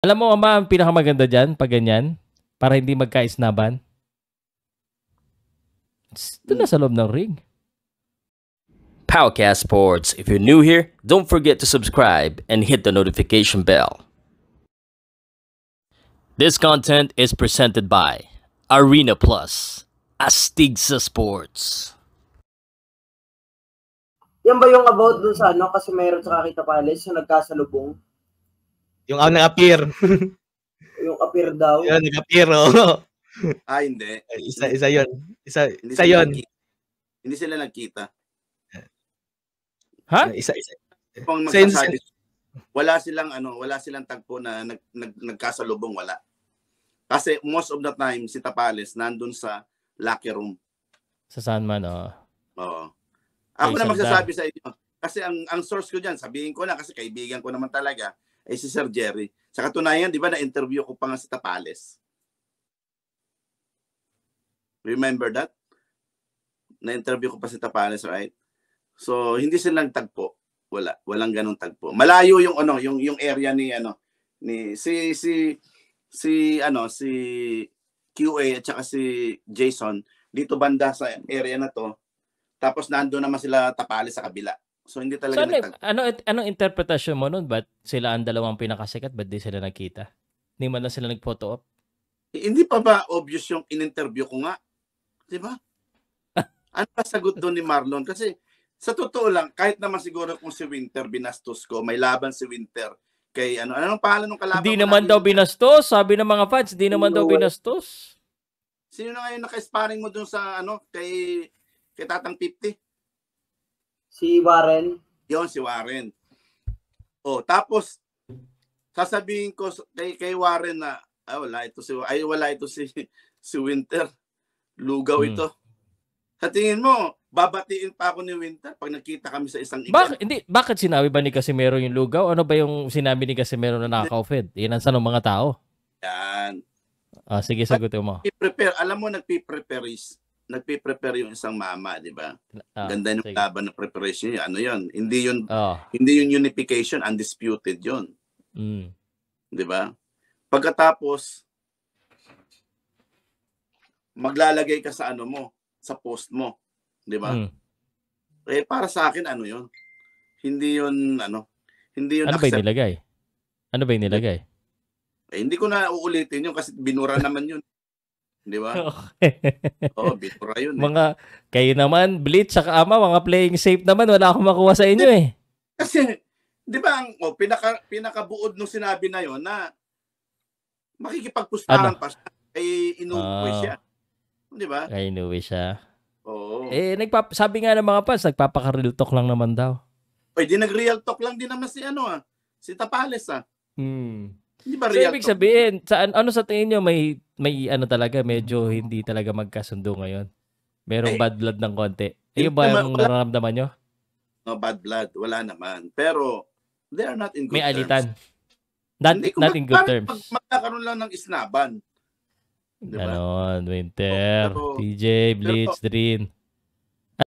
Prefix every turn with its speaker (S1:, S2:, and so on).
S1: Alam mo, Ama, ang pinakamaganda dyan, pag ganyan, para hindi magkaisnaban, doon na sa loob ng ring.
S2: Powercast Sports. If you're new here, don't forget to subscribe and hit the notification bell. This content is presented by Arena Plus, Astig sa Sports.
S3: Yan ba yung about dun sa ano? Kasi mayroon sa Kakita Palace yung nagkasalubong.
S4: Yung nag-appear.
S3: Yung appear daw.
S4: Yun, nag-appear, oh.
S5: Hindi.
S4: Isa yun. Isa
S5: sila
S4: yun.
S5: Hindi sila nagkita.
S1: Ha?
S4: Isa.
S5: Kung magsasabi, wala silang tagpo na nagkasalubong, wala. Kasi most of the time, si Tapales nandun sa locker room.
S1: Sa saan man, oh.
S5: Oo. Ako na magsasabi sa inyo. Kasi ang source ko dyan, sabihin ko na kasi kaibigan ko naman talaga, ay si Sir Jerry. Sa katunayan, di ba, na-interview ko pa nga si Tapales. Remember that? Na-interview ko pa si Tapales, right? So, hindi sila nagtagpo. Walang ganung tagpo. Malayo yung yung area ni si QA at saka si Jason dito banda sa area na to. Tapos nandoon naman sila Tapales sa kabila. So hindi talaga
S1: nagtagpo. Anong interpretasyon mo nun? Ba't sila ang dalawang pinakasikat? Ba't di sila nagkita? Hindi man lang sila nag-photo op?
S5: Hindi pa ba obvious yung in-interview ko nga? Di ba? Ano pa sagot doon ni Marlon? Kasi sa totoo lang, kahit naman siguro kung si Winter binastos ko, may laban si Winter kay anong pangalan ng kalaban?
S1: Hindi naman daw binastos. Sabi ng mga fans, hindi naman daw binastos.
S5: Sino na ngayon naka-sparring mo doon sa kay Tatang 50?
S3: Si Warren.
S5: Yon, si Warren. Oh, tapos sasabihin ko kay Warren na wala ito si Winter. Lugaw ito. Sa tingin mo, babatiin pa ako ni Winter pag nakita kami sa isang event.
S1: Bakit sinabi ba ni Casimero yung lugaw? Ano ba yung sinabi ni Casimero na nakaka-offend? Yan ang sanong mga tao.
S5: Yan.
S1: Sige, sagutin mo.
S5: Alam mo, nagpe-prepare yung isang mama, di ba? Ganda yung laban ng preparation yun. Ano yun? Hindi yun unification, undisputed yun. Di ba? Pagkatapos, maglalagay ka sa sa post mo. Di ba? Para sa akin, yun? Hindi yun, hindi yun
S1: Ano ba yung nilagay? Ano ba yung nilagay?
S5: Hindi ko na uulitin yun kasi binura naman yun. Di ba?
S1: Okay.
S5: Oo, binura yun.
S1: Kayo naman, Blitz, saka Ama, mga playing safe naman, wala akong makuha sa inyo eh.
S5: Kasi, di ba, pinakabuod nung sinabi na yun na makikipagpustahan pa siya, inuwi siya. Di ba?
S1: Inuwi siya.
S5: Oo.
S1: Sabi nga ng mga fans, nagpapaka-real talk lang naman daw.
S5: Di nag-real talk lang din naman si Tapales Hindi ba
S1: so,
S5: real
S1: ibig
S5: talk?
S1: sabihin, sa tingin nyo, may talaga, medyo hindi talaga magkasundo ngayon. Merong bad blood ng konti. Ayun ba yung nararamdaman nyo?
S5: No, bad blood. Wala naman. Pero, they are not in good terms.
S1: May alitan. Not in good terms.
S5: Magkakaroon lang ng isnaban.
S1: Diba? Ganon, Winter, TJ, Blitz, Drin.